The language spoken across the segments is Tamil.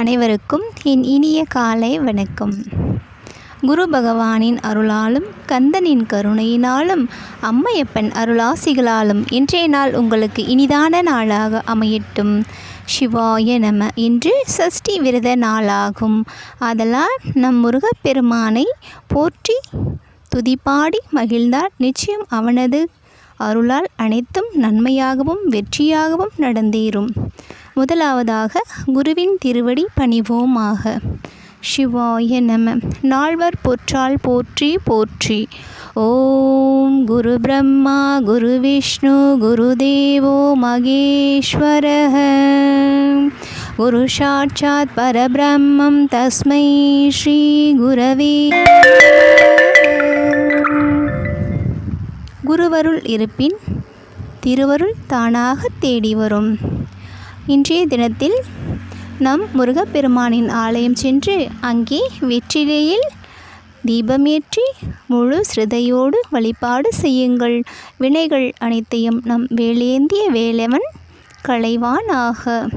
அனைவருக்கும் என் இனிய காலை வணக்கம். குரு பகவானின் அருளாலும் கந்தனின் கருணையினாலும் அம்மையப்பன் அருளாசிகளாலும் இன்றைய நாள் உங்களுக்கு இனிதான நாளாக அமையட்டும். சிவாய நம. இன்று சஷ்டி விரத நாளாகும். ஆதலால் நம் முருகப்பெருமானை போற்றி துதிப்பாடி மகிழ்ந்தால் நிச்சயம் அவனது அருளால் அனைத்தும் நன்மையாகவும் வெற்றியாகவும் நடந்தேறும். முதலாவதாக குருவின் திருவடி பணிவோமாக. சிவாய நம. நால்வர் பொற்றால் போற்றி போற்றி. ஓம் குரு பிரம்மா குரு விஷ்ணு குரு தேவோ மகேஸ்வரஹ குரு சாட்சாத் பரபிரம்மம் தஸ்மை ஸ்ரீ குரவே. குருவருள் இருப்பின் திருவருள் தானாக தேடி வரும். இன்றைய தினத்தில் நம் முருகப்பெருமானின் ஆலயம் சென்று அங்கே வெற்றிலையில் தீபமேற்றி முழு ஸ்ரத்தையோடு வழிபாடு செய்யுங்கள். வினைகள் அனைத்தையும் நம் வேலேந்திய வேலவன் களைவானாக.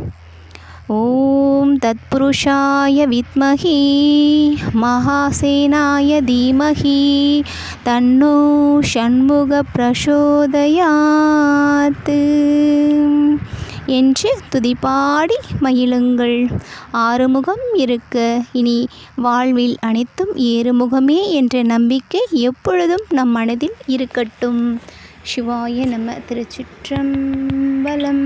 ஓம் தத்புருஷாய வித்மஹி மகாசேனாய தீமஹி தன்னோ ஷண்முக பிரசோதயாத் என்று துதிப்பாடி மகிழுங்கள். ஆறுமுகம் இருக்க இனி வாழ்வில் அனைத்தும் ஏறுமுகமே என்ற நம்பிக்கை எப்பொழுதும் நம் மனதில் இருக்கட்டும். சிவாய நம. திருச்சிற்றம்பலம்.